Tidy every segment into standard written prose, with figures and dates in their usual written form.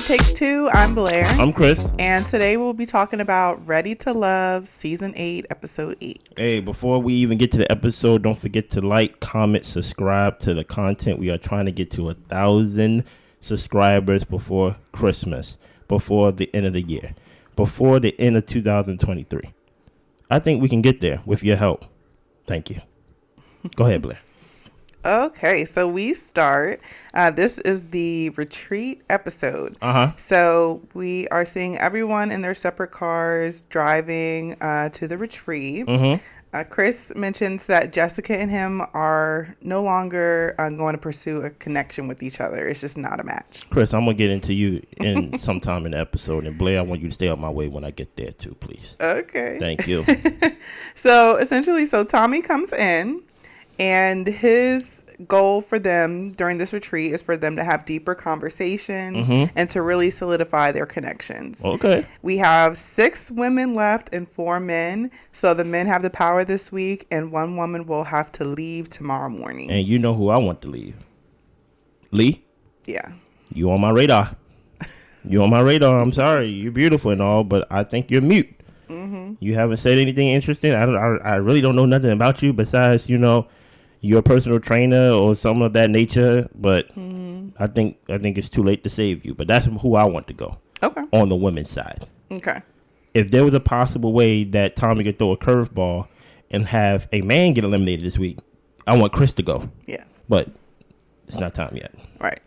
Takes Two. I'm Blair. I'm Chris. And today we'll be talking about Ready to Love, Season 8, Episode 8. Hey, before we even get to the episode, don't forget to like, comment, subscribe to the content. We are trying to get to 1,000 subscribers before Christmas, before the end of the year, before the end of 2023. I think we can get there with your help. Thank you. Go ahead, Blair. Okay, so we start. This is the retreat episode. So we are seeing everyone in their separate cars driving to the retreat. Chris mentions that Jessica and him are no longer going to pursue a connection with each other. It's just not a match. Chris, I'm going to get into you in sometime in the episode. And Blair, I want you to stay out my way when I get there too, please. Okay. Thank you. So essentially, Tommy comes in. And his goal for them during this retreat is for them to have deeper conversations and to really solidify their connections. Okay. We have 6 women left and 4 men. So the men have the power this week, and 1 woman will have to leave tomorrow morning. And you know who I want to leave? Lee? Yeah. You on my radar. You on my radar. I'm sorry. You're beautiful and all, but I think you're mute. You haven't said anything interesting. I really don't know nothing about you besides, you're a personal trainer or something of that nature, but I think it's too late to save you. But that's who I want to go. Okay. On the women's side. Okay. If there was a possible way that Tommy could throw a curveball and have a man get eliminated this week, I want Chris to go. Yeah. But it's not time yet. Right.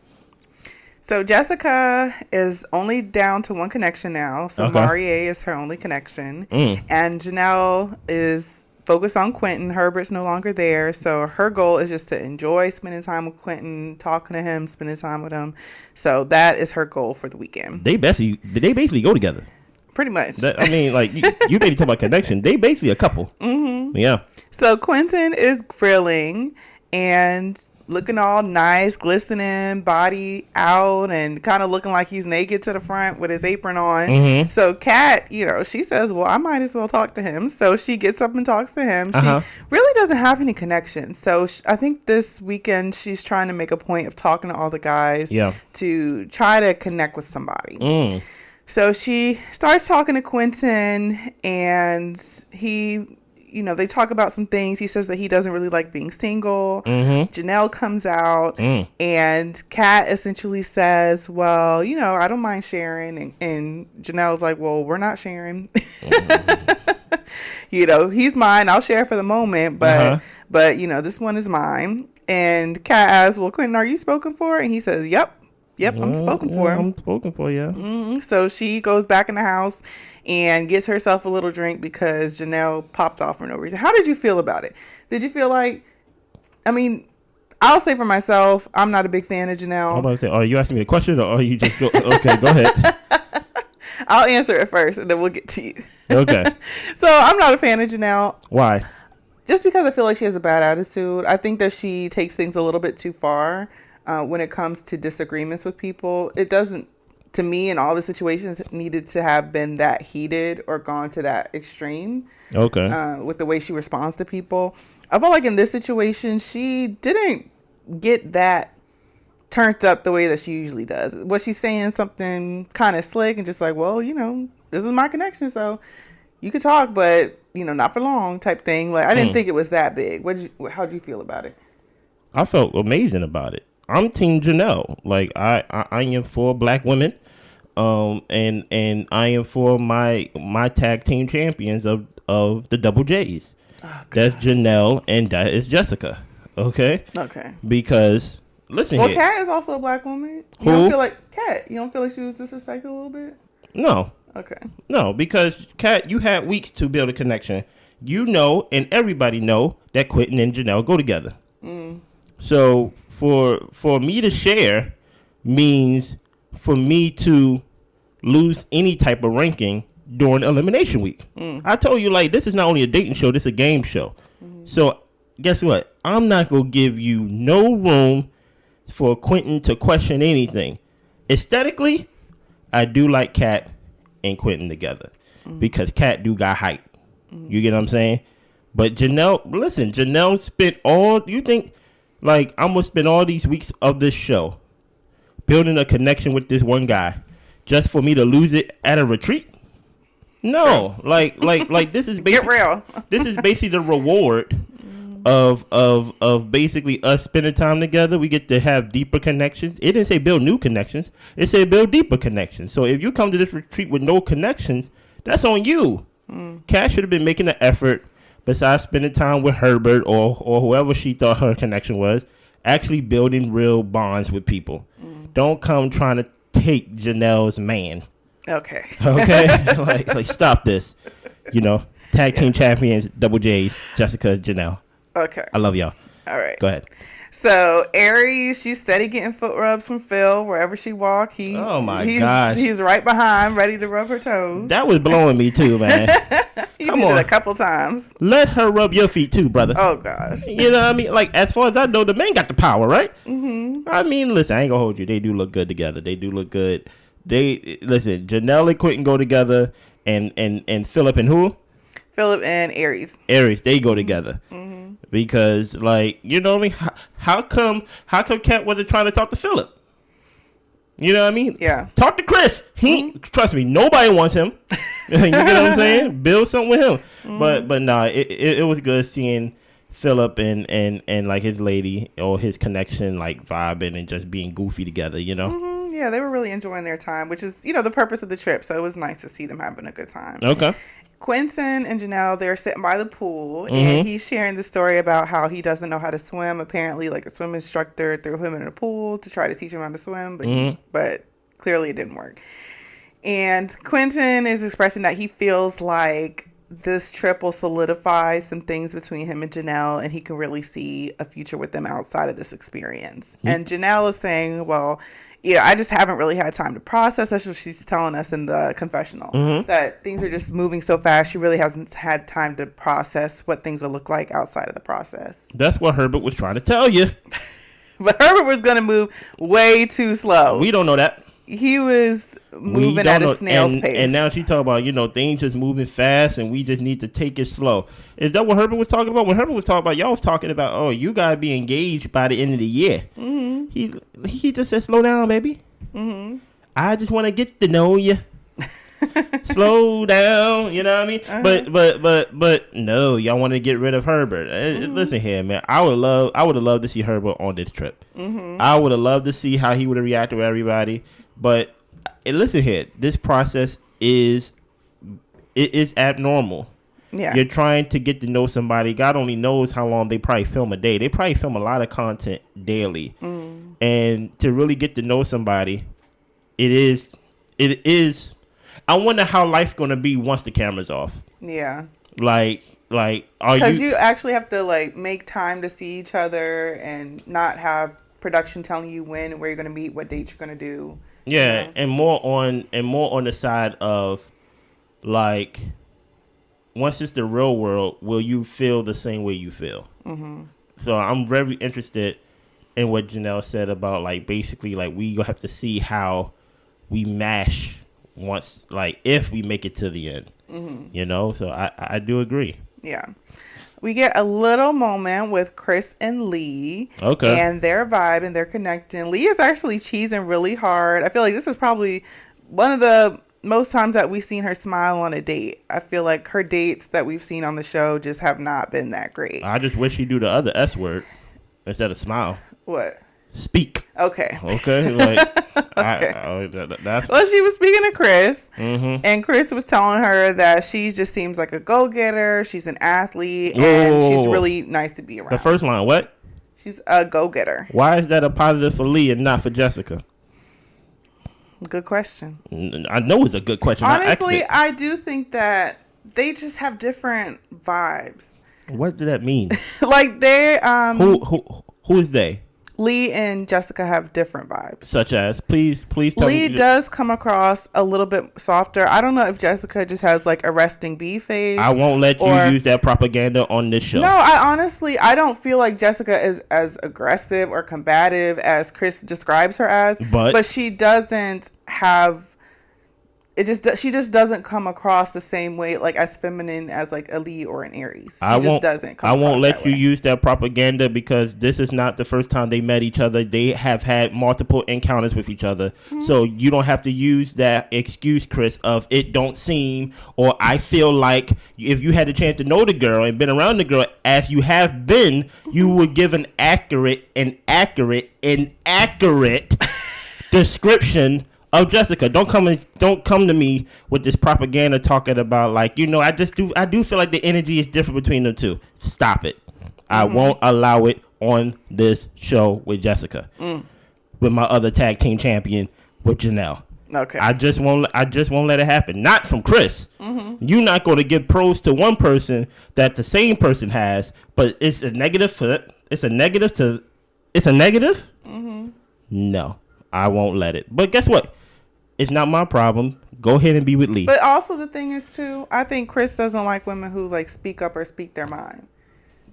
So Jessica is only down to 1 connection now. So Okay. Marie is her only connection. And Janelle is focused on Quentin. Herbert's no longer there. So her goal is just to enjoy spending time with Quentin, talking to him, spending time with him. So that is her goal for the weekend. They basically go together. Pretty much. You maybe talk about connection. They basically a couple. Yeah. So Quentin is grilling and looking all nice, glistening, body out, and kind of looking like he's naked to the front with his apron on. So Kat, she says, well, I might as well talk to him. So she gets up and talks to him. She really doesn't have any connection. So I think this weekend she's trying to make a point of talking to all the guys to try to connect with somebody. So she starts talking to Quentin, and he... they talk about some things. He says that he doesn't really like being single. Janelle comes out, and Kat essentially says, well, I don't mind sharing. And Janelle's like, well, we're not sharing. He's mine. I'll share for the moment, but this one is mine. And Kat asks, well, Quentin, are you spoken for? And he says, yep, I'm spoken for. I'm spoken for, yeah. So she goes back in the house and gets herself a little drink because Janelle popped off for no reason. How did you feel about it? Did you feel like, I'll say for myself, I'm not a big fan of Janelle. I'm about to say, are you asking me a question or are you just okay, go ahead. I'll answer it first and then we'll get to you. Okay. So I'm not a fan of Janelle. Why? Just because I feel like she has a bad attitude. I think that she takes things a little bit too far when it comes to disagreements with people. It doesn't, to me, in all the situations, needed to have been that heated or gone to that extreme. Okay. With the way she responds to people. I felt like in this situation, she didn't get that turned up the way that she usually does. Was she saying something kind of slick and just like, well, this is my connection, so you could talk, but, not for long type thing. Like, I didn't think it was that big. How'd you feel about it? I felt amazing about it. I'm Team Janelle. Like I am for black women, and I am for my tag team champions of the Double J's. Oh, that's Janelle and that is Jessica. Okay. Okay. Because listen, well, Kat is also a black woman. You don't feel like Kat? You don't feel like she was disrespected a little bit? No. Okay. No, because Kat, you had weeks to build a connection. And everybody know that Quentin and Janelle go together. So for me to share means for me to lose any type of ranking during elimination week. I told you, this is not only a dating show, this is a game show. So guess what? I'm not going to give you no room for Quentin to question anything. Aesthetically, I do like Kat and Quentin together because Kat do got hype. You get what I'm saying? But Janelle spent I'm going to spend all these weeks of this show building a connection with this one guy. just for me to lose it at a retreat? No, like this is Get basically real. this is basically the reward of basically us spending time together. We get to have deeper connections. It didn't say build new connections. It said build deeper connections. So if you come to this retreat with no connections, that's on you. Kat should have been making an effort, besides spending time with Herbert or whoever she thought her connection was, actually building real bonds with people. Don't come trying to take Janelle's man. Okay. Okay? like stop this. You know, tag team champions, Double J's, Jessica, Janelle. Okay. I love y'all. All right. Go ahead. So Aries, she's steady getting foot rubs from Phil wherever she walk. Oh my gosh. He's right behind, ready to rub her toes. That was blowing me too, man. He Come did on. it a couple times. Let her rub your feet too, brother. Oh gosh. You know what I mean? Like, as far as I know, the men got the power, right? Mm-hmm. I mean, listen, I ain't gonna hold you. They do look good together. They do look good. Listen, Janelle and Quentin go together, and Philip and who? Philip and Aries. Aries, they go together. Mm-hmm. Because, like, you know what I mean? How come Kat wasn't trying to talk to Philip? You know what I mean? Yeah. Talk to Chris. Trust me, nobody wants him. You get what I'm saying? Build something with him. Mm-hmm. But nah, it was good seeing Philip and like his lady or his connection, like vibing and just being goofy together, you know? Mm-hmm. Yeah, they were really enjoying their time, which is, the purpose of the trip. So it was nice to see them having a good time. Okay. Quentin and Janelle, they're sitting by the pool, and he's sharing the story about how he doesn't know how to swim. Apparently, like, a swim instructor threw him in a pool to try to teach him how to swim, but clearly it didn't work. And Quentin is expressing that he feels like this trip will solidify some things between him and Janelle, and he can really see a future with them outside of this experience. And Janelle is saying, well, I just haven't really had time to process. That's what she's telling us in the confessional, that things are just moving so fast. She really hasn't had time to process what things will look like outside of the process. That's what Herbert was trying to tell you. But Herbert was going to move way too slow. We don't know that. He was moving at a snail's pace. And now she talking about, things just moving fast and we just need to take it slow. Is that what Herbert was talking about? When Herbert was talking about, y'all was talking about, oh, you got to be engaged by the end of the year. Mm-hmm. He just said, slow down, baby. Mm-hmm. I just want to get to know you. Slow down, you know what I mean? Uh-huh. But no, y'all want to get rid of Herbert. Listen here, man. I would have loved to see Herbert on this trip. Mm-hmm. I would have loved to see how he would have reacted to everybody. But listen here, this process is abnormal. Yeah. You're trying to get to know somebody. God only knows how long they probably film a day. They probably film a lot of content daily. And to really get to know somebody, it is I wonder how life's going to be once the camera's off. Yeah. Like are you... Because you actually have to, like, make time to see each other and not have production telling you when and where you're going to meet, what dates you're going to do. Yeah, and more on the side of, like, once it's the real world, will you feel the same way you feel? Mm-hmm. So I'm very interested in what Janelle said about, like, basically, like, we gonna have to see how we mash once, like, if we make it to the end. Mm-hmm. So I do agree. Yeah. We get a little moment with Chris and Lee. Okay. And their vibe and their connecting. Lee is actually cheesing really hard. I feel like this is probably one of the most times that we've seen her smile on a date. I feel like her dates that we've seen on the show just have not been that great. I just wish she'd do the other S word instead of smile. What? Speak. Okay. Like, okay. Well, she was speaking to Chris, and Chris was telling her that she just seems like a go-getter. She's an athlete, and she's really nice to be around. The first line, what? She's a go-getter. Why is that a positive for Lee and not for Jessica? Good question. I know it's a good question. Honestly, I do think that they just have different vibes. What did that mean? Like they who is they? Lee and Jessica have different vibes. Such as, please tell me. Lee does come across a little bit softer. I don't know if Jessica just has like a resting bee face. I won't let you use that propaganda on this show. No, I don't feel like Jessica is as aggressive or combative as Chris describes her as. But she doesn't have she just doesn't come across the same way, like as feminine as like a Lee or an Aries. I won't let you use that propaganda, because this is not the first time they met each other. They have had multiple encounters with each other. Mm-hmm. So you don't have to use that excuse, Chris, of it don't seem, or I feel like. If you had the chance to know the girl and been around the girl as you have been, you would give an accurate description of Jessica. Don't come to me with this propaganda talking about like, I do feel like the energy is different between the two. Stop it. I won't allow it on this show with Jessica. With my other tag team champion with Janelle. Okay. I just won't let it happen. Not from Chris. You're not going to give pros to one person that the same person has, but it's a negative it's a negative? No, I won't let it. But guess what? It's not my problem. Go ahead and be with Lee. But also the thing is too, I think Chris doesn't like women who like speak up or speak their mind.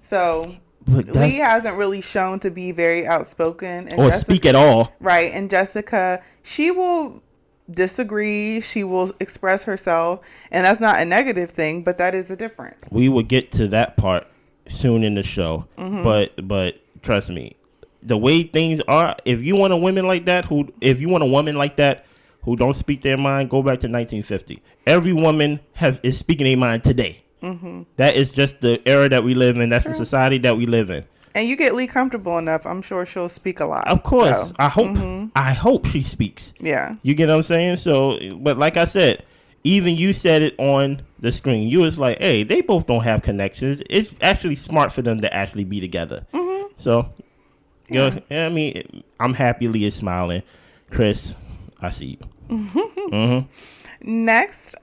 So Lee hasn't really shown to be very outspoken or speak at all. Right. And Jessica, she will disagree. She will express herself. And that's not a negative thing, but that is a difference. We will get to that part soon in the show. But trust me, the way things are, if you want a woman like that who don't speak their mind, go back to 1950. Every woman is speaking their mind today. That is just the era that we live in. That's the society that we live in. And you get Lee comfortable enough, I'm sure she'll speak a lot. Of course. So. I hope she speaks. Yeah. You get what I'm saying? So, but like I said, even you said it on the screen. You was like, hey, they both don't have connections. It's actually smart for them to actually be together. So, I mean, I'm happy Lee is smiling. Chris, I see you. Next,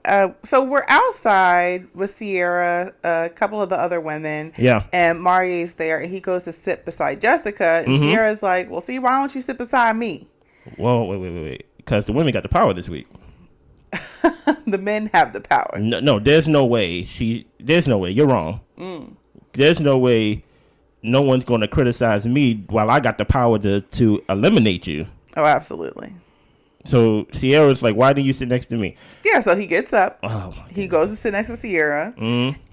so we're outside with Sierra, a couple of the other women. Yeah. And Marie's there, and he goes to sit beside Jessica. And Sierra's like, well, see, why don't you sit beside me? Well, wait. Because the women got the power this week. The men have the power. No, there's no way. There's no way. You're wrong. There's no way no one's going to criticize me while I got the power to eliminate you. Oh, absolutely. So Sierra's like, why didn't you sit next to me? Yeah, so he gets up. Oh, he goes to sit next to Sierra.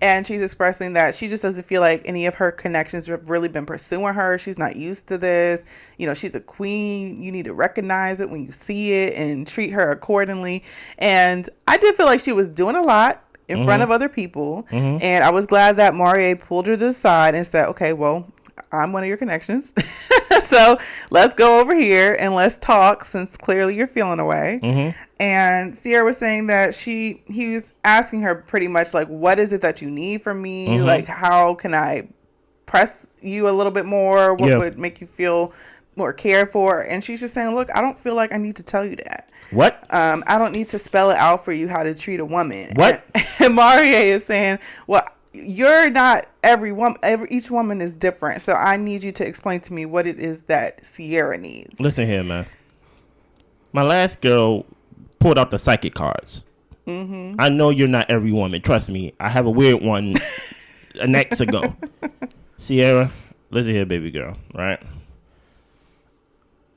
And she's expressing that she just doesn't feel like any of her connections have really been pursuing her. She's not used to this. She's a queen. You need to recognize it when you see it and treat her accordingly. And I did feel like she was doing a lot in front of other people. And I was glad that Marie pulled her to the side and said, okay, well, I'm one of your connections. So let's go over here and let's talk, since clearly you're feeling away. And Sierra was saying that he was asking her pretty much like, what is it that you need from me? Like, how can I press you a little bit more? What would make you feel more cared for? And she's just saying, look, I don't feel like I need to tell you that. What? I don't need to spell it out for you how to treat a woman. What? And Marie is saying, well, you're not every woman. Each woman is different. So I need you to explain to me what it is that Sierra needs. Listen here, man. My last girl pulled out the psychic cards. I know you're not every woman. Trust me. I have a weird one an ex ago. Sierra, listen here, baby girl. Right?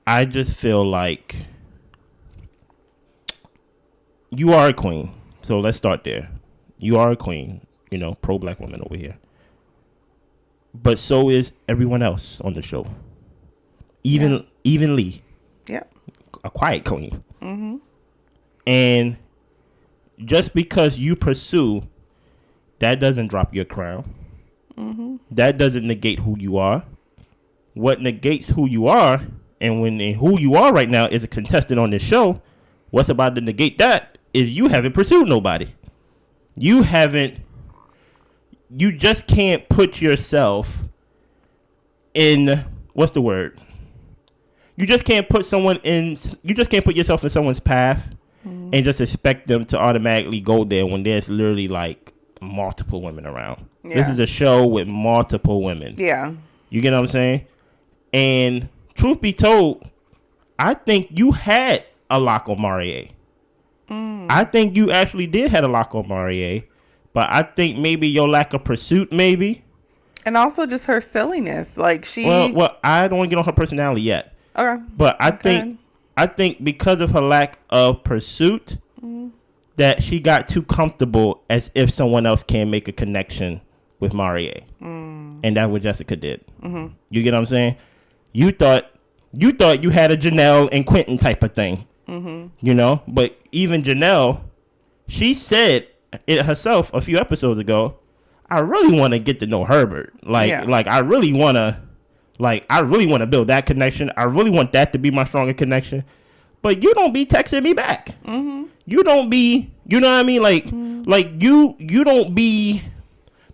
I just feel like you are a queen. So let's start there. You are a queen. Pro-black woman over here. But so is everyone else on the show. Even Lee. Yeah. A quiet queen. And just because you pursue, that doesn't drop your crown. That doesn't negate who you are. What negates who you are, and who you are right now is a contestant on this show, what's about to negate that is you haven't pursued nobody. You just can't put yourself in, what's the word? You just can't put yourself in someone's path and just expect them to automatically go there when there's literally like multiple women around. Yeah. This is a show with multiple women. Yeah. You get what I'm saying? And truth be told, I think you had a lock on Marie. I think you actually did have a lock on Marie. But I think maybe your lack of pursuit, maybe. And also just her silliness. Like Well, I don't want to get on her personality yet. Okay. But I think because of her lack of pursuit, that she got too comfortable as if someone else can make a connection with Marie. And that's what Jessica did. Mm-hmm. You get what I'm saying? You thought you had a Janelle and Quentin type of thing. Mm-hmm. You know? But even Janelle, she said it herself a few episodes ago, I really want to get to know Herbert. Like I really want to build that connection. I really want that to be my stronger connection. But you don't be texting me back. Mm-hmm. You don't be, you know what I mean? Like you don't be,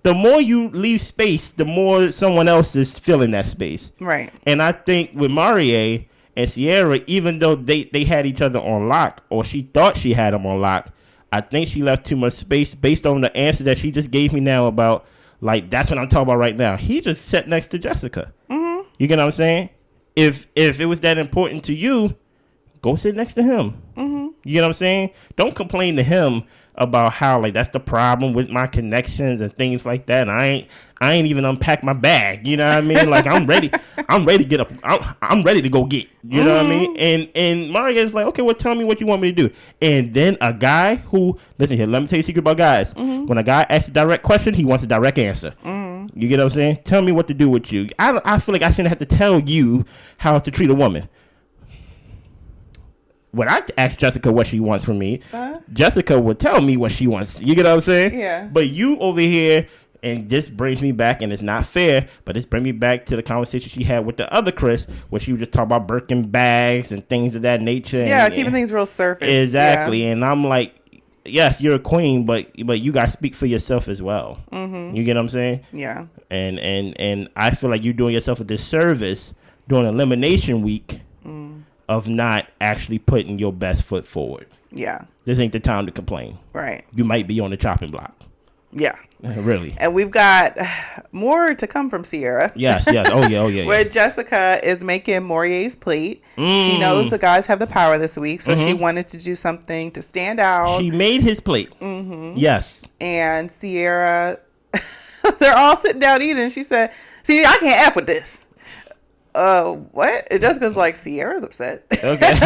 the more you leave space, the more someone else is filling that space. Right. And I think with Marie and Sierra, even though they had each other on lock, or she thought she had them on lock, I think she left too much space based on the answer that she just gave me now about, like, that's what I'm talking about right now. He just sat next to Jessica. Mm-hmm. You get what I'm saying? If it was that important to you, go sit next to him. Mm-hmm. You get what I'm saying? Don't complain to him about how, like, that's the problem with my connections and things like that. And I ain't even unpacked my bag. You know what I mean? Like, I'm ready to get up. I'm ready to go get. You know what I mean? And Maria's like, okay, well, tell me what you want me to do. And then a guy who, listen here, let me tell you a secret about guys. Mm-hmm. When a guy asks a direct question, he wants a direct answer. Mm-hmm. You get what I'm saying? Tell me what to do with you. I feel like I shouldn't have to tell you how to treat a woman. When I ask Jessica what she wants from me, Jessica would tell me what she wants. You get what I'm saying? Yeah. But you over here, and this brings me back, and it's not fair, but this brings me back to the conversation she had with the other Chris, where she was just talking about Birkin bags and things of that nature. Yeah, keeping things real surface. Exactly. Yeah. And I'm like, yes, you're a queen, but you got to speak for yourself as well. Mm-hmm. You get what I'm saying? Yeah. And I feel like you're doing yourself a disservice during Elimination Week. Of not actually putting your best foot forward. Yeah. This ain't the time to complain. Right. You might be on the chopping block. Yeah. Really. And we've got more to come from Sierra. Yes. Oh, yeah. Where Jessica is making Morier's plate. She knows the guys have the power this week, so she wanted to do something to stand out. She made his plate. Mm-hmm. Yes. And Sierra, they're all sitting down eating. She said, see, I can't F with this. What? Jessica's like, Sierra's upset. Okay.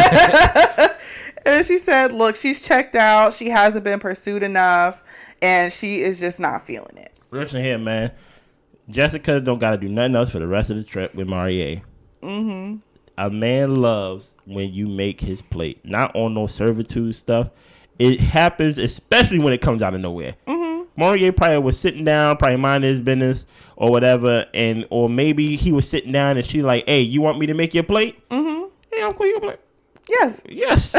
And she said, look, she's checked out. She hasn't been pursued enough. And she is just not feeling it. Listen here, man. Jessica don't got to do nothing else for the rest of the trip with Marie. Mm-hmm. A man loves when you make his plate. Not on no servitude stuff. It happens, especially when it comes out of nowhere. Mm-hmm. Maurier probably was sitting down, probably minding his business or whatever, or maybe he was sitting down and she like, hey, you want me to make your plate? Mm-hmm. Hey, I'll call your plate. Yes.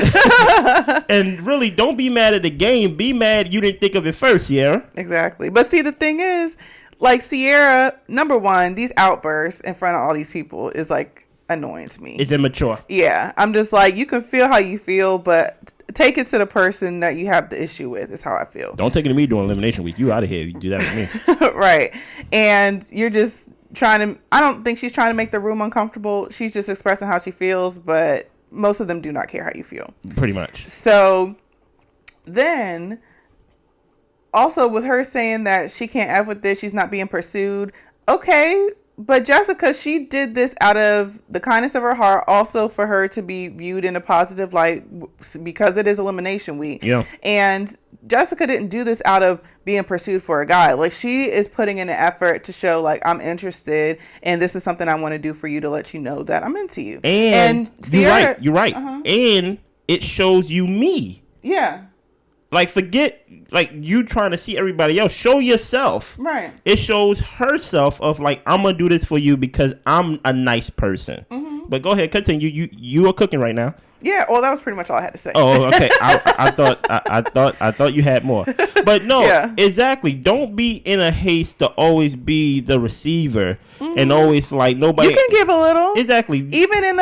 And really, don't be mad at the game. Be mad you didn't think of it first, Sierra. Exactly. But see, the thing is, like, Sierra, number one, these outbursts in front of all these people is, like, annoying to me. It's immature. Yeah. I'm just like, you can feel how you feel, but take it to the person that you have the issue with is how I feel. Don't take it to me during Elimination Week. You out of here. You do that with me. Right. And you're just trying to, I don't think she's trying to make the room uncomfortable. She's just expressing how she feels, but most of them do not care how you feel. Pretty much. So then also with her saying that she can't F with this, she's not being pursued. Okay. But Jessica, she did this out of the kindness of her heart, also for her to be viewed in a positive light because it is Elimination Week. Yeah. And Jessica didn't do this out of being pursued for a guy. Like, she is putting in an effort to show, like, I'm interested and this is something I want to do for you to let you know that I'm into you. And Sierra, you're right. Uh-huh. And it shows you me. Yeah. Like, forget, like, you trying to see everybody else. Show yourself. Right. It shows herself of, like, I'm going to do this for you because I'm a nice person. Mm-hmm. But go ahead, continue. You are cooking right now. Yeah, well, that was pretty much all I had to say. Oh, okay. I thought you had more. But no, exactly. Don't be in a haste to always be the receiver and always like nobody. You can give a little. Exactly. Even in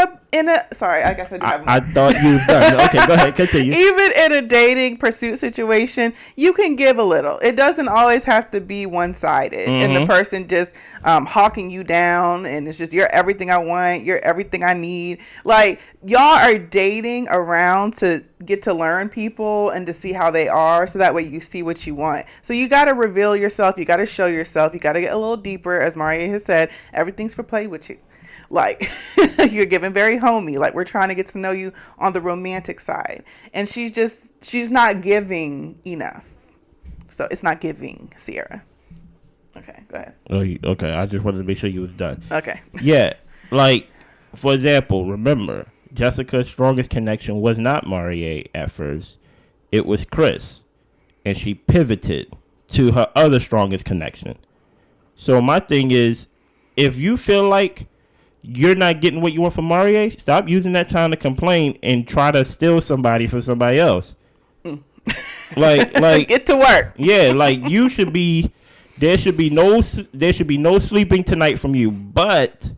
a sorry, I guess I do have more. I thought you were done. Okay, go ahead, continue. Even in a dating pursuit situation, you can give a little. It doesn't always have to be one-sided and the person just hawking you down and it's just, you're everything I want, you're everything I need. Like, y'all are dating around to get to learn people and to see how they are, so that way you see what you want. So you got to reveal yourself, you got to show yourself, you got to get a little deeper. As Maria has said, everything's for play with you. Like, you're giving very homey. Like, we're trying to get to know you on the romantic side. And she's not giving enough. So it's not giving, Sierra. Okay, go ahead. Oh, okay. I just wanted to make sure you was done. Okay. Yeah. Like, for example, remember, Jessica's strongest connection was not Marie at first. It was Chris. And she pivoted to her other strongest connection. So my thing is, if you feel like you're not getting what you want from Marie, stop using that time to complain and try to steal somebody from somebody else. Like get to work. Yeah, like you should be. There should be no sleeping tonight from you. But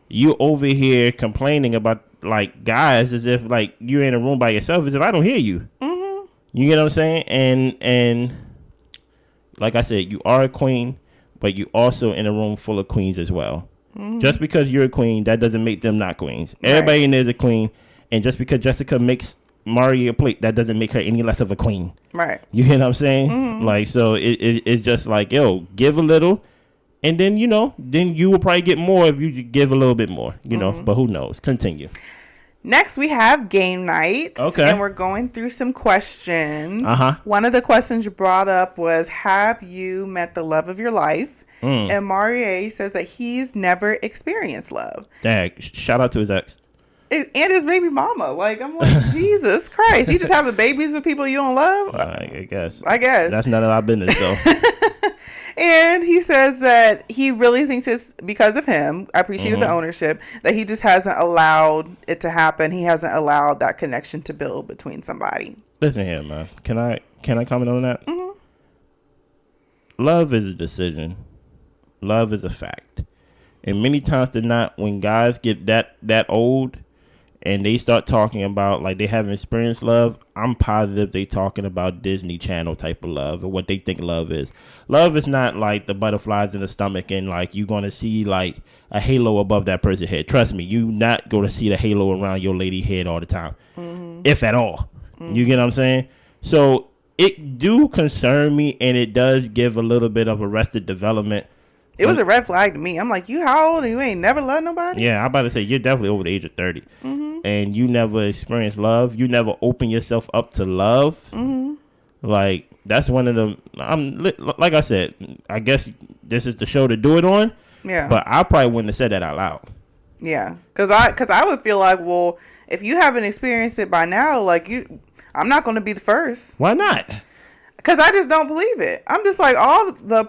you over here complaining about like guys as if like you're in a room by yourself, as if I don't hear you. Mm-hmm. You get what I'm saying? And like I said, you are a queen, but you also in a room full of queens as well. Mm-hmm. Just because you're a queen, that doesn't make them not queens. Right. Everybody in there is a queen, and just because Jessica makes Marie a plate, that doesn't make her any less of a queen. Right. You hear what I'm saying? Mm-hmm. Like, so it's just like, yo, give a little, and then, then you will probably get more if you give a little bit more, you know, but who knows? Continue. Next, we have game night. Okay. And we're going through some questions. Uh-huh. One of the questions you brought up was, have you met the love of your life? And Marie says that he's never experienced love. Dang, shout out to his ex. And his baby mama. Like, I'm like, Jesus Christ. You just having babies with people you don't love? I guess. That's none of our business, though. And he says that he really thinks it's because of him. I appreciate the ownership. That he just hasn't allowed it to happen. He hasn't allowed that connection to build between somebody. Listen here, man. Can I comment on that? Mm-hmm. Love is a decision. Love is a fact. And many times than not, when guys get that old and they start talking about like they haven't experienced love, I'm positive they talking about Disney Channel type of love and what they think love is. Love is not like the butterflies in the stomach and like you're going to see like a halo above that person's head. Trust me, you not going to see the halo around your lady head all the time, if at all. You get what I'm saying? So it do concern me, and it does give a little bit of arrested development. It was a red flag to me. I'm like, you how old and you ain't never loved nobody? Yeah, I'm about to say, you're definitely over the age of 30. And you never experienced love. You never open yourself up to love. Like, that's one of them. Like I said, I guess this is the show to do it on. Yeah. But I probably wouldn't have said that out loud. Yeah. Because I would feel like, well, if you haven't experienced it by now, like, I'm not going to be the first. Why not? Because I just don't believe it. I'm just like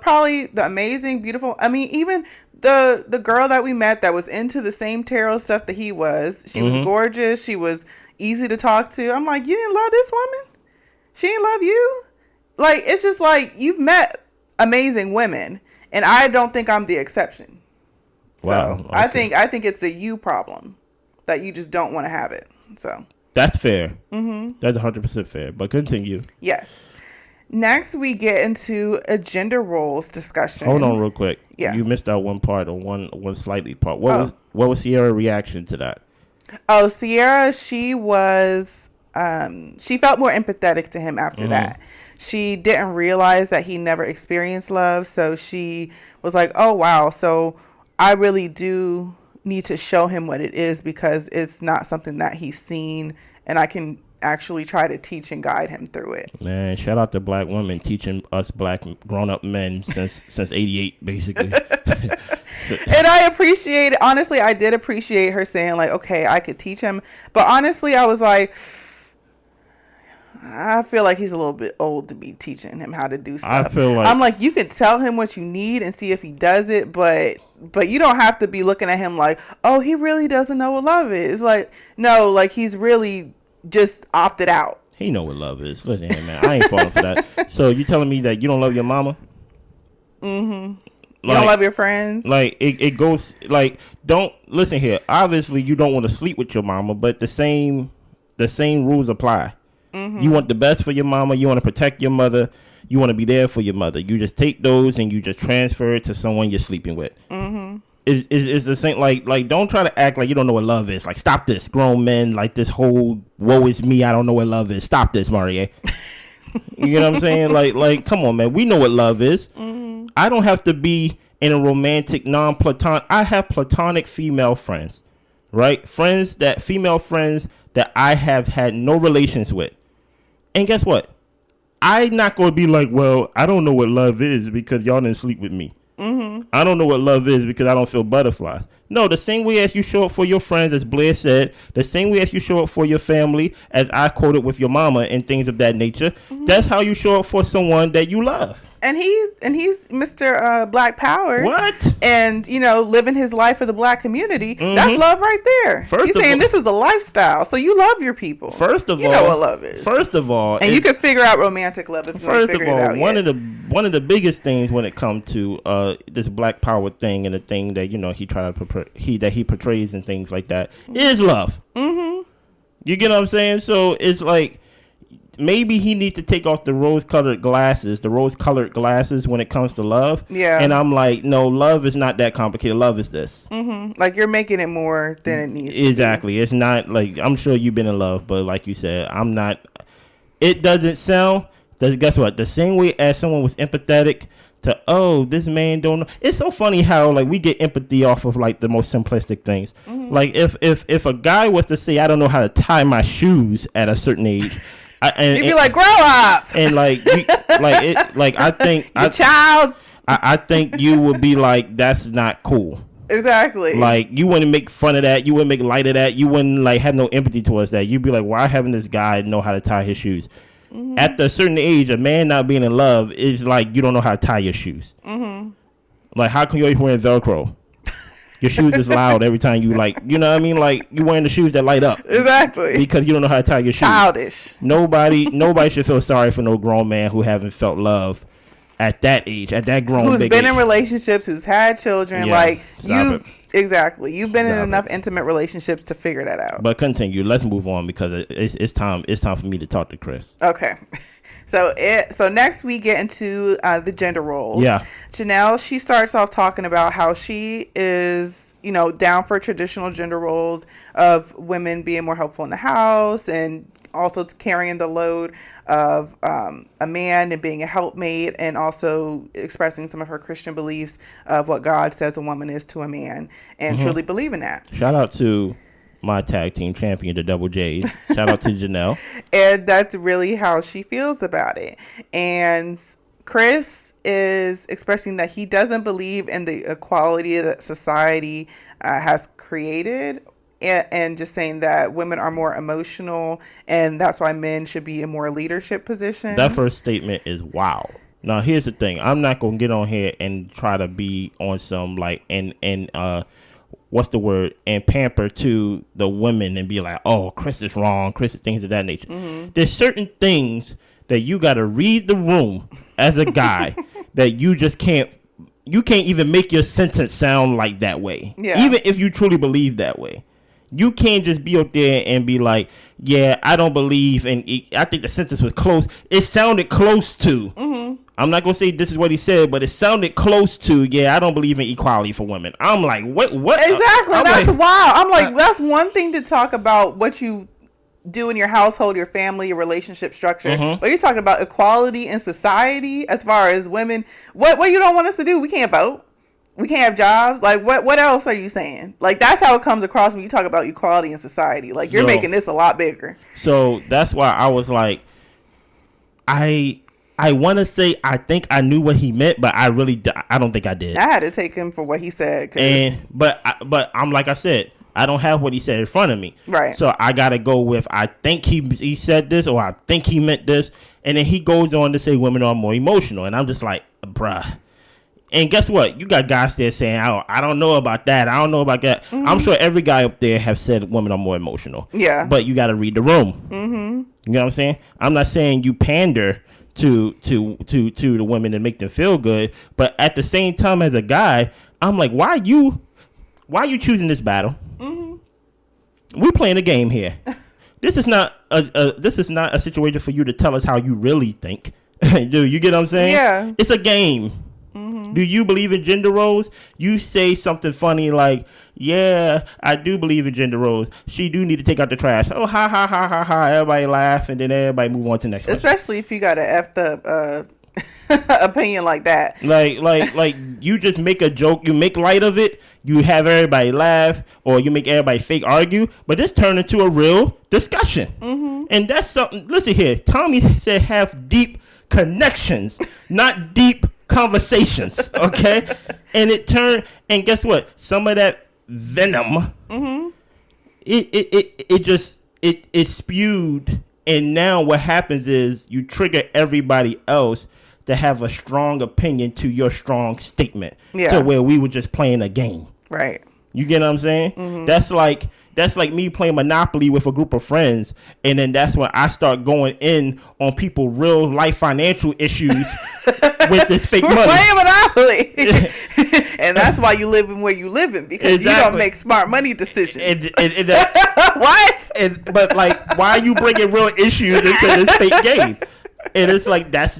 probably the amazing, beautiful. I mean, even the girl that we met that was into the same tarot stuff that he was. She was gorgeous. She was easy to talk to. I'm like, you didn't love this woman? She didn't love you? Like, it's just like you've met amazing women, and I don't think I'm the exception. Wow. So okay. I think it's a you problem that you just don't want to have it. So that's fair. That's 100% fair. But continue. Yes. Next, we get into a gender roles discussion. Hold on real quick. Yeah. You missed out one part or one slightly part. What was Sierra's reaction to that? Oh, Sierra, she was, she felt more empathetic to him after that. She didn't realize that he never experienced love. So she was like, oh, wow. So I really do need to show him what it is because it's not something that he's seen, and I can actually try to teach and guide him through it. Man, shout out to black women teaching us black grown-up men since 88 basically. And I appreciate it. Honestly, I did appreciate her saying like, okay, I could teach him, but honestly I was like, I feel like he's a little bit old to be teaching him how to do stuff. I'm like, you could tell him what you need and see if he does it, but you don't have to be looking at him like, oh, he really doesn't know what love is. Like, no, like he's really just opted out. He know what love is. Listen here, man. I ain't falling for that. So you telling me that you don't love your mama? You don't love your friends? Like it goes like, don't listen here. Obviously you don't want to sleep with your mama, but the same rules apply. You want the best for your mama. You want to protect your mother. You want to be there for your mother. You just take those and you just transfer it to someone you're sleeping with. Is the same, like don't try to act like you don't know what love is. Like, stop this, grown men, like this whole woe is me, I don't know what love is. Stop this, Marie. You know what I'm saying? Like come on, man, we know what love is. I don't have to be in a romantic, non-platonic. I have platonic female friends, right? Female friends that I have had no relations with. And guess what? I'm not going to be like, well, I don't know what love is because y'all didn't sleep with me. Mm-hmm. I don't know what love is because I don't feel butterflies. No, the same way as you show up for your friends, as Blair said, the same way as you show up for your family, as I quoted with your mama and things of that nature, mm-hmm. That's how you show up for someone that you love. And he's Mr. Black Power. What? And, living his life for the black community. Mm-hmm. That's love right there. He's saying this is a lifestyle. So you love your people. First of all. You know what love is. First of all. And you can figure out romantic love if you want to figure it out. One of the biggest things when it comes to this Black Power thing and the thing that, he portrays and things like that, mm-hmm. is love. Mm-hmm. You get what I'm saying? So it's like, maybe he needs to take off the rose-colored glasses when it comes to love. Yeah. And I'm like, no, love is not that complicated. Love is this. Mm-hmm. Like, you're making it more than it needs to be. Exactly. It's not like, I'm sure you've been in love, but like you said, I'm not. It doesn't sound, guess what? The same way as someone was empathetic to, oh, this man don't know. It's so funny how, like, we get empathy off of, like, the most simplistic things. Mm-hmm. Like, if a guy was to say, I don't know how to tie my shoes at a certain age, you'd be like, grow up. And I think child. I think you would be like, that's not cool. Exactly. Like, you wouldn't make fun of that. You wouldn't make light of that. You wouldn't like have no empathy towards that. You'd be like, why haven't this guy know how to tie his shoes? Mm-hmm. At a certain age, a man not being in love is like, you don't know how to tie your shoes. Mm-hmm. Like, how come you're always wearing Velcro? Your shoes is loud every time you like, you know what I mean? Like, you wearing the shoes that light up. Exactly. Because you don't know how to tie your shoes. Childish. Nobody should feel sorry for no grown man who haven't felt love at that age, at that grown who's been in relationships, who's had children. Yeah, like, exactly. You've been in enough intimate relationships to figure that out. But continue. Let's move on because it's time for me to talk to Chris. Okay. So next we get into the gender roles. Yeah. Janelle, she starts off talking about how she is, down for traditional gender roles of women being more helpful in the house and also carrying the load of a man and being a helpmate, and also expressing some of her Christian beliefs of what God says a woman is to a man, and mm-hmm. truly believe in that. Shout out to my tag team champion, the Double J's. Shout out to Janelle. And that's really how she feels about it. And Chris is expressing that he doesn't believe in the equality that society has created, and just saying that women are more emotional, and that's why men should be in more leadership positions. That first statement is wow. Now, here's the thing. I'm not going to get on here and try to be on some like what's the word, and pamper to the women and be like, oh, Chris is wrong, Chris is things of that nature. Mm-hmm. There's certain things that you got to read the room as a guy that you just can't even make your sentence sound like that way. Yeah. Even if you truly believe that way. You can't just be up there and be like, yeah, I don't believe in I think the sentence was close. It sounded close to. Mm-hmm. I'm not going to say this is what he said, but it sounded close to, yeah, I don't believe in equality for women. I'm like, what? Exactly. That's wild. I'm like, that's one thing to talk about what you do in your household, your family, your relationship structure. Mm-hmm. But you're talking about equality in society as far as women. What you don't want us to do? We can't vote. We can't have jobs. Like, what else are you saying? Like, that's how it comes across when you talk about equality in society. Like, you're making this a lot bigger. So that's why I was like, I want to say I think I knew what he meant, but I don't think I did. I had to take him for what he said. But I'm like I said, I don't have what he said in front of me. Right. So I got to go with I think he said this, or I think he meant this. And then he goes on to say women are more emotional. And I'm just like, bruh. And guess what? You got guys there saying, oh, I don't know about that. I don't know about that. Mm-hmm. I'm sure every guy up there have said women are more emotional. Yeah. But you got to read the room. Mm-hmm. You know what I'm saying? I'm not saying you pander to the women and make them feel good. But at the same time, as a guy, I'm like, why are you choosing this battle? Mm-hmm. We're playing a game here. This is not a situation for you to tell us how you really think. Dude, you get what I'm saying? Yeah. It's a game. Mm-hmm. Do you believe in gender roles? You say something funny like, yeah, I do believe in gender roles. She do need to take out the trash. Oh, ha, ha, ha, ha, ha. Everybody laugh, and then everybody move on to the next one. Especially if you got an effed up opinion like that. Like you just make a joke, you make light of it, you have everybody laugh, or you make everybody fake argue, but this turned into a real discussion. And that's something. Listen here, Tommy said have deep connections, not deep conversations. Okay, and it turned, and guess what? Some of that venom, it spewed, and now what happens is you trigger everybody else to have a strong opinion to your strong statement. Yeah. To where we were just playing a game. Right. You get what I'm saying? That's like me playing Monopoly with a group of friends, and then that's when I start going in on people real life financial issues with this fake We're money. playing Monopoly. And that's why you live in where you live in, because you don't make smart money decisions. What? But like, why are you bringing real issues into this fake game? And it's like that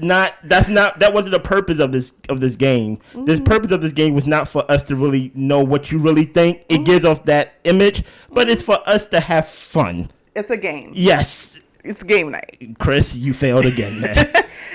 wasn't the purpose of this game. This purpose of this game was not for us to really know what you really think. It gives off that image, but it's for us to have fun. It's a game. Yes. It's game night. Chris, you failed again, man.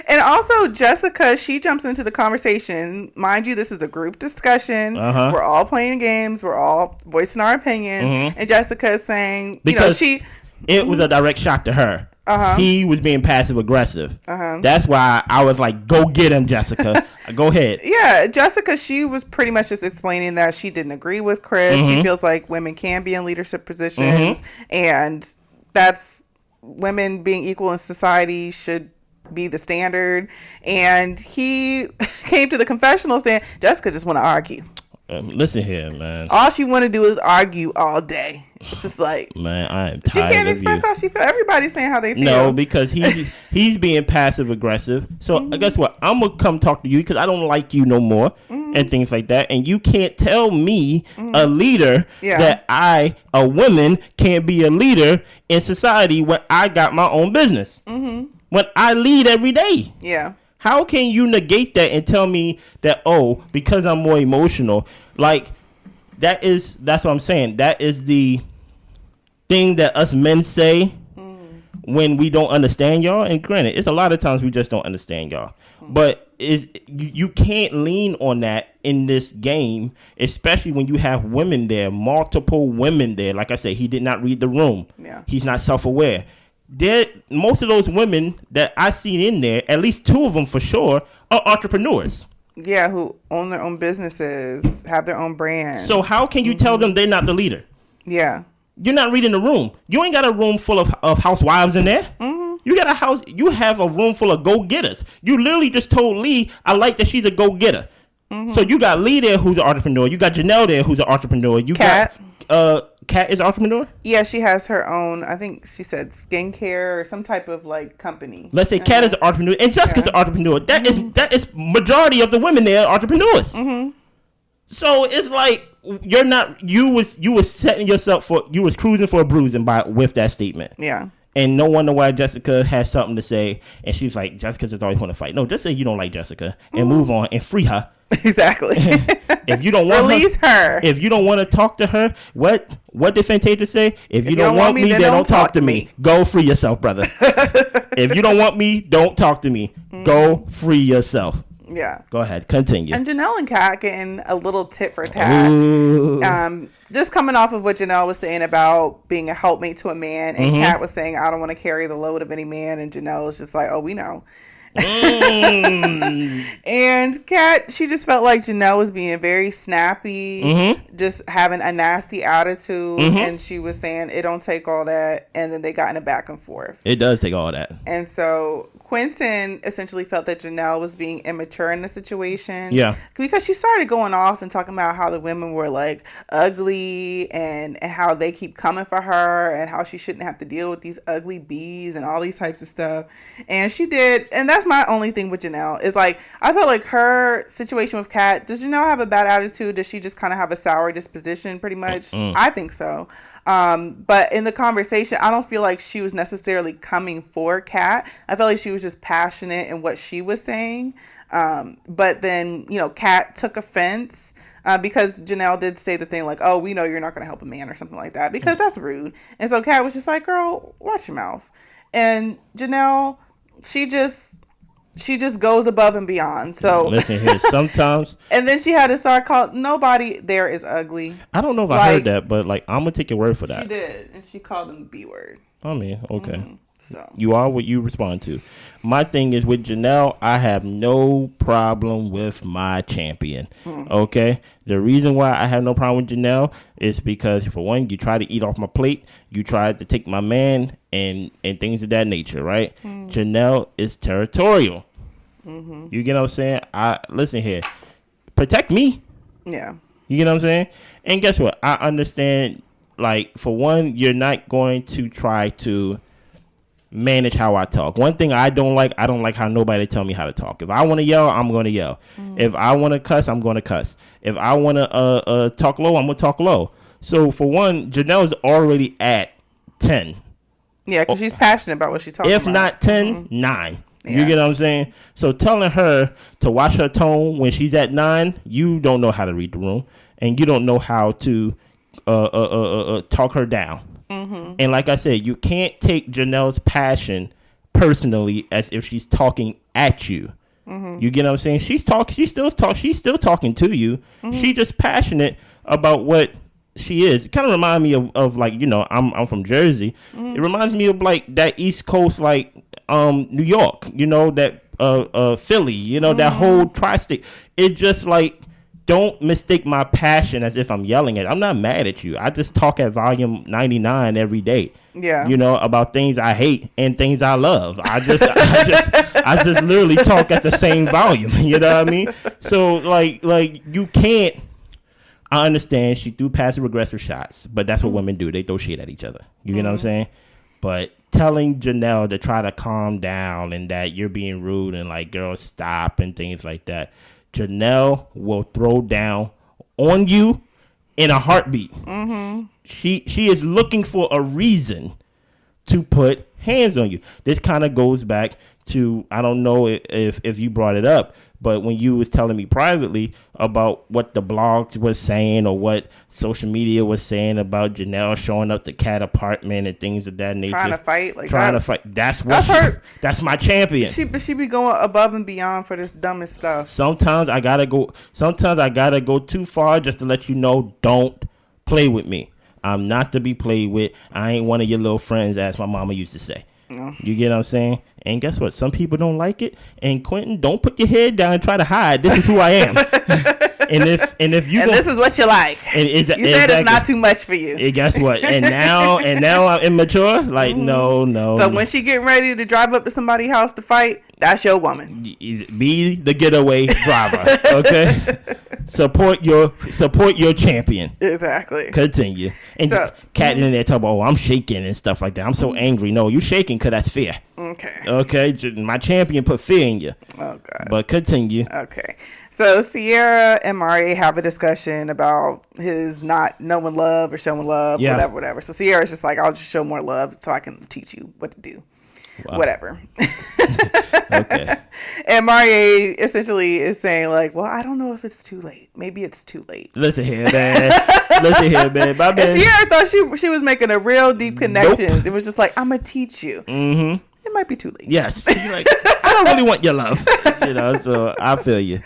And also Jessica, she jumps into the conversation. Mind you, this is a group discussion. We're all playing games. We're all voicing our opinions. And Jessica is saying, because it was a direct shock to her. He was being passive aggressive. That's why I was like, go get him, Jessica. Go ahead. Yeah, Jessica, she was pretty much just explaining that she didn't agree with Chris. She feels like women can be in leadership positions, and that's women being equal in society should be the standard. And he came to the confessional saying Jessica just want to argue. Listen here, man. All she want to do is argue all day. It's just like, man, I am tired. She can't express how she feel. Everybody's saying how they feel. No, because he's being passive aggressive. So guess what? I'm gonna come talk to you because I don't like you no more and things like that. And you can't tell me, a leader, that a woman, can't be a leader in society when I got my own business. When I lead every day. Yeah. How can you negate that and tell me that, because I'm more emotional? Like, that's what I'm saying. That is the thing that us men say when we don't understand y'all. And granted, it's a lot of times we just don't understand y'all. But you can't lean on that in this game, especially when you have women there, multiple women there. Like I said, he did not read the room. Yeah. He's not self-aware. Most of those women that I seen in there, at least 2 of them for sure, are entrepreneurs. Yeah, who own their own businesses, have their own brand. So how can you tell them they're not the leader? Yeah. You're not reading the room. You ain't got a room full of housewives in there. You have a room full of go-getters. You literally just told Lee, I like that she's a go-getter. So you got Lee there who's an entrepreneur. You got Janelle there who's an entrepreneur. You Kat. Kat is an entrepreneur? Yeah, she has her own, I think she said skincare or some type of like company. Let's say Kat is an entrepreneur and Jessica's an entrepreneur. That is majority of the women there are entrepreneurs. So it's like you was setting yourself you was cruising for a bruising with that statement. Yeah. And no wonder why Jessica has something to say. And she's like, Jessica just always want to fight. No, just say you don't like Jessica and move on and free her. Exactly. If you don't want release her. If you don't want to talk to her, what did Fantasia say? If you don't want me, then don't talk to me. Go free yourself, brother. If you don't want me, don't talk to me. Go free yourself. Yeah. Go ahead. Continue. And Janelle and Kat getting a little tit for tat. Just coming off of what Janelle was saying about being a helpmate to a man, and Kat was saying, I don't want to carry the load of any man, and Janelle was just like, oh, we know. And Kat, she just felt like Janelle was being very snappy, just having a nasty attitude, and she was saying it don't take all that, and then they got in a back and forth. It does take all that. And so Quentin essentially felt that Janelle was being immature in the situation. Yeah. Because she started going off and talking about how the women were like ugly and how they keep coming for her and how she shouldn't have to deal with these ugly bees and all these types of stuff. And she did. And that's my only thing with Janelle is like, I felt like her situation with Kat, does Janelle have a bad attitude? Does she just kind of have a sour disposition pretty much? I think so. But in the conversation, I don't feel like she was necessarily coming for Kat. I felt like she was just passionate in what she was saying. But then, Kat took offense because Janelle did say the thing like, oh, we know you're not going to help a man or something like that because that's rude. And so Kat was just like, girl, watch your mouth. And Janelle, she she just goes above and beyond. So listen here, sometimes. And then she had a song called "Nobody There Is Ugly." I don't know if I heard that, but like I'm gonna take your word for that. She did, and she called him the B word. I mean, okay. Mm-hmm. So you are what you respond to. My thing is with Janelle, I have no problem with my champion. Okay? The reason why I have no problem with Janelle is because, for one, you try to eat off my plate. You try to take my man and things of that nature, right? Janelle is territorial. You get what I'm saying? Listen here. Protect me. Yeah. You get what I'm saying? And guess what? I understand, like, for one, you're not going to try to manage how I talk. One thing I don't like how nobody tell me how to talk. If I want to yell, I'm going to yell. If I want to cuss, I'm going to cuss. If I want to talk low, I'm going to talk low. So for one, Janelle's already at 10. Yeah, because she's passionate about what she's talking about. If not 10, 9. Yeah. You get what I'm saying? So telling her to watch her tone when she's at 9, you don't know how to read the room, and you don't know how to talk her down. And like I said, you can't take Janelle's passion personally as if she's talking at you. You get what I'm saying? She's still talking to you. She's just passionate about what she is. It kind of reminds me of like, you know, I'm from Jersey. It reminds me of like that East Coast, like New York, you know, that Philly, you know, that whole tri-state. It's just like, don't mistake my passion as if I'm yelling at you. I'm not mad at you. I just talk at volume 99 every day. Yeah. You know, about things I hate and things I love. I just literally talk at the same volume. You know what I mean? So like you can't. I understand she threw passive aggressive shots, but that's what women do. They throw shit at each other. You get what I'm saying? But telling Janelle to try to calm down and that you're being rude and like, girl, stop and things like that. Janelle will throw down on you in a heartbeat. She is looking for a reason to put hands on you. This kind of goes back to, I don't know if you brought it up, but when you was telling me privately about what the blog was saying or what social media was saying about Janelle showing up to Cat apartment and things of that nature. Trying to fight. That's her. That's my champion. She be going above and beyond for this dumbest stuff. Sometimes I gotta go too far just to let you know, don't play with me. I'm not to be played with. I ain't one of your little friends, as my mama used to say. No. You get what I'm saying? And guess what? Some people don't like it. And Quentin, don't put your head down and try to hide. This is who I am. and if you this is what you like. You said it's not too much for you. And guess what? And now I'm immature. Like no. So when she getting ready to drive up to somebody's house to fight, that's your woman. Be the getaway driver. Okay. Support your champion. Exactly. Continue. And so, Cat in there talking about, oh, I'm shaking and stuff like that. I'm so angry. No, you shaking because that's fear. Okay. My champion put fear in you. Oh, God. But continue. Okay. So Sierra and Mari have a discussion about his not knowing love or showing love, whatever. So Sierra's just like, I'll just show more love so I can teach you what to do. Wow. Whatever. Okay. And Mari essentially is saying like, well, I don't know if it's too late. Maybe it's too late. Listen here, man. My man. And Sierra thought she was making a real deep connection. Nope. It was just like, I'm going to teach you. It might be too late. Yes. Like, I don't really want your love. You know, so I feel you.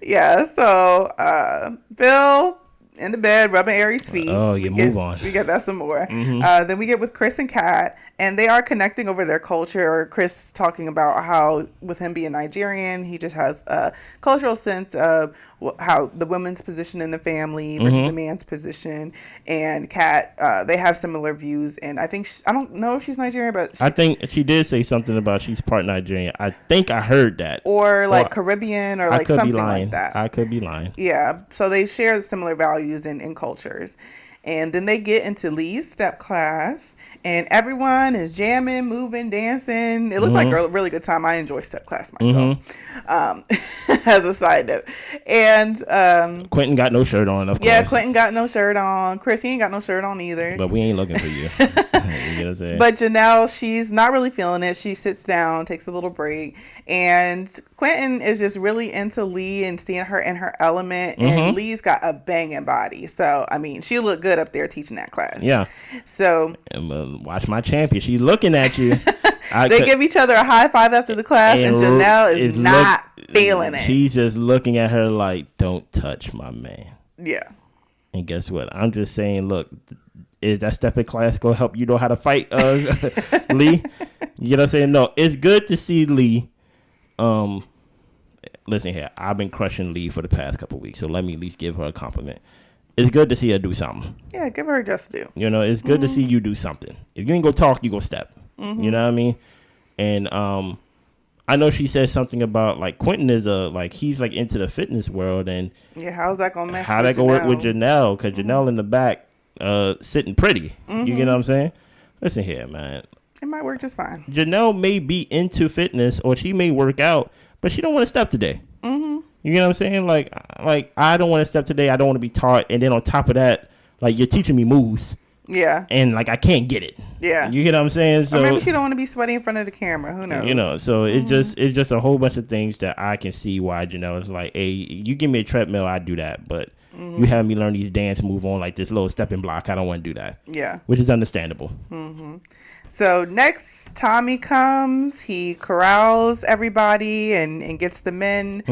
Yeah. So Bill in the bed rubbing Aries' feet. Oh, move on. We get that some more. Then we get with Chris and Kat, and they are connecting over their culture. Chris talking about how, with him being Nigerian, he just has a cultural sense of how the woman's position in the family versus the man's position. And Kat, they have similar views. And I think I don't know if she's Nigerian, but I think she did say something about she's part Nigerian. I think I heard that, or like Caribbean, or like something like that. I could be lying. Yeah, so they share similar values and cultures. And then they get into Lee's step class, and everyone is jamming, moving, dancing. It looked like a really good time. I enjoy step class myself, as a side note. And Quentin got no shirt on, of course. Yeah, Quentin got no shirt on. Chris, he ain't got no shirt on either. But we ain't looking for you. You know what I'm saying? But Janelle, she's not really feeling it. She sits down, takes a little break, and Quentin is just really into Lee and seeing her in her element. And Lee's got a banging body. So, I mean, she looked good up there teaching that class. Yeah. So, watch my champion. She's looking at you. They give each other a high five after the class, and Janelle is not feeling it. She's just looking at her like, don't touch my man. Yeah. And guess what? I'm just saying, look, is that step in class going to help you know how to fight, Lee? You know what I'm saying? No, it's good to see Lee. Listen here, I've been crushing Lee for the past couple of weeks, so let me at least give her a compliment. It's good to see her do something. Yeah, give her just due. You know, it's good to see you do something. If you ain't go talk, you go step. You know what I mean? And I know she said something about like Quentin is he's like into the fitness world, and yeah, how's that gonna mesh? How that gonna work with Janelle? Because Janelle in the back, sitting pretty. You get what I'm saying? Listen here, man. It might work just fine. Janelle may be into fitness, or she may work out, but she don't want to step today. You know what I'm saying? Like I don't want to step today. I don't want to be taught. And then on top of that, like you're teaching me moves. Yeah. And like I can't get it. Yeah. You get what I'm saying? So or maybe she don't want to be sweaty in front of the camera. Who knows? You know, so it's just a whole bunch of things that I can see why Janelle is like, hey, you give me a treadmill, I do that. But you have me learn these dance move on like this little stepping block. I don't want to do that. Yeah. Which is understandable. So next, Tommy comes. He corrals everybody and gets the men.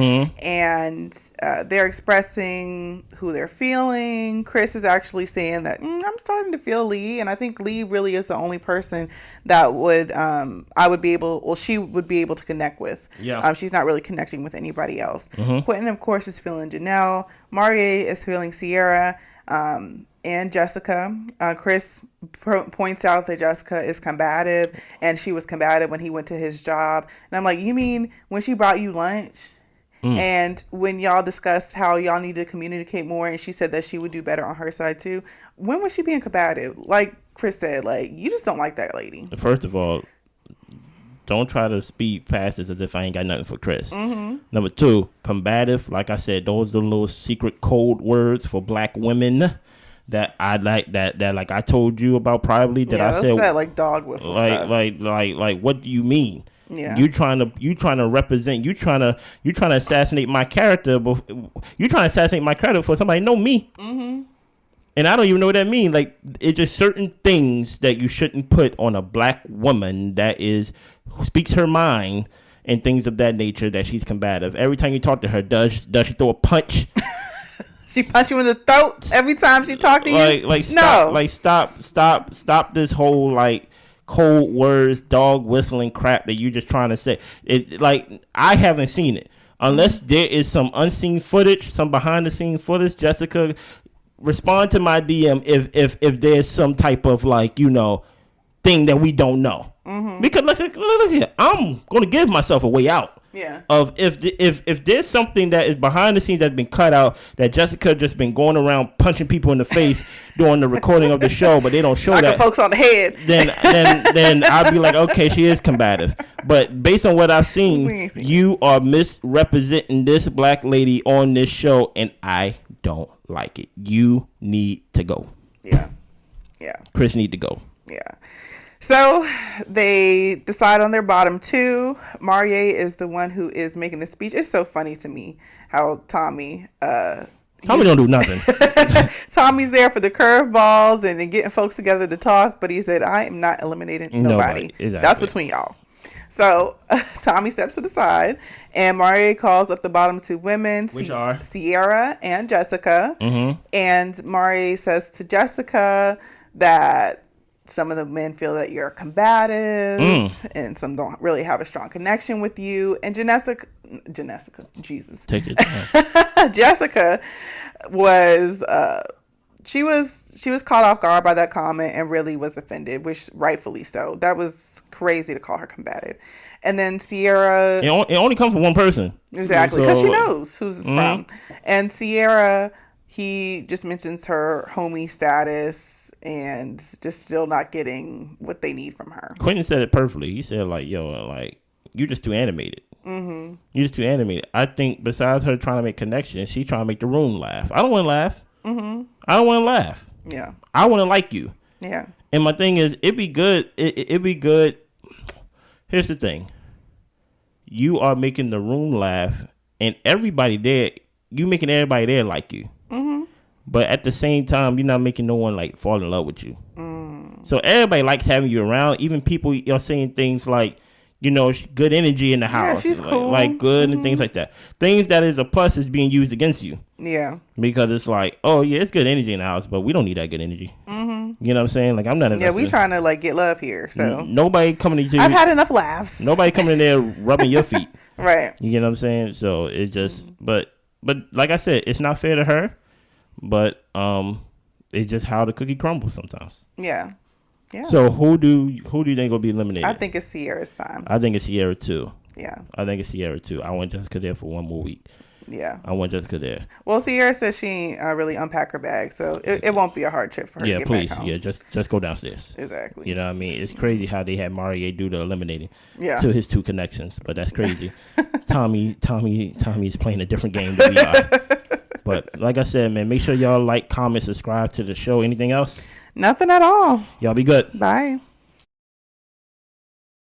And they're expressing who they're feeling. Chris is actually saying that, I'm starting to feel Lee. And I think Lee really is the only person that would, she would be able to connect with. Yeah. She's not really connecting with anybody else. Quentin, of course, is feeling Janelle. Marie is feeling Sierra. And Jessica. Chris points out that Jessica is combative, and she was combative when he went to his job. And I'm like, you mean when she brought you lunch? And when y'all discussed how y'all need to communicate more, and she said that she would do better on her side too. When was she being combative? Like Chris said, like, you just don't like that lady. First of all, don't try to speed past this as if I ain't got nothing for Chris. Number two, combative. Like I said, those are the little secret code words for black women that I like. That like I told you about privately. That I said that, like dog whistle stuff. Like what do you mean? Yeah. You trying to represent. You trying to assassinate my character. You trying to assassinate my character for somebody know me. And I don't even know what that means. Like, it's just certain things that you shouldn't put on a black woman that who speaks her mind and things of that nature, that she's combative. Every time you talk to her, does she throw a punch? She punch you in the throat every time she talk to you? Stop this whole, like, cold words, dog whistling crap that you're just trying to say. I haven't seen it. Unless there is some unseen footage, some behind-the-scenes footage, Jessica, respond to my DM if there's some type of, like, you know, thing that we don't know. Because look here, I'm going to give myself a way out. Yeah. Of if there's something that is behind the scenes that's been cut out, that Jessica just been going around punching people in the face during the recording of the show, but they don't show that. Folks on the head. Then I'd be like, okay, she is combative. But based on what I've seen, you are misrepresenting this black lady on this show, and I don't like it. You need to go. Yeah. Chris need to go. Yeah. So they decide on their bottom two. Marie is the one who is making the speech. It's so funny to me how Tommy don't do nothing. Tommy's there for the curveballs and getting folks together to talk, but he said, I am not eliminating nobody. Exactly. That's between y'all. So Tommy steps to the side, and Marie calls up the bottom two women, which are Sierra and Jessica. And Marie says to Jessica that some of the men feel that you're combative, and some don't really have a strong connection with you. And Jessica, Jesus, take it down. Jessica was she was caught off guard by that comment and really was offended, which rightfully so. That was crazy to call her combative. And then Sierra, it only comes from one person, exactly, because she knows who's it's from. And Sierra, he just mentions her homie status and just still not getting what they need from her. Quentin said it perfectly. He said, like, yo, like, you just too animated. You just too animated. I think besides her trying to make connections, she's trying to make the room laugh. I don't want to laugh. I don't want to laugh. Yeah. I want to like you. Yeah. And my thing is, it'd be good. It'd be good. Here's the thing. You are making the room laugh, and everybody there, you making everybody there like you. But at the same time, you're not making no one like fall in love with you. So everybody likes having you around. Even people are saying things like, good energy in the house. She's cool. Like good and things like that. Things that is a plus is being used against you. Yeah. Because it's like, oh, yeah, it's good energy in the house, but we don't need that good energy. Mm-hmm. You know what I'm saying? Like, I'm not invested. Yeah, we trying to, like, get love here, so. Nobody coming to you. I've had enough laughs. Nobody coming in there rubbing your feet. Right. You know what I'm saying? So, it just, but like I said, it's not fair to her, but it's just how the cookie crumbles sometimes. Yeah. Yeah. So who do you think will be eliminated? I think it's Sierra's time. I think it's Sierra too. Yeah. I think it's Sierra too. I want Jessica there for one more week. Yeah. I want Jessica there. Well, Sierra says she ain't really unpack her bag, so it won't be a hard trip for her to get please. back home. Yeah, just go downstairs. Exactly. You know what I mean? It's crazy how they had Mario do the eliminating to his 2 connections, but that's crazy. Tommy is playing a different game than we are. But like I said, man, make sure y'all like, comment, subscribe to the show. Anything else? Nothing at all. Y'all be good. Bye.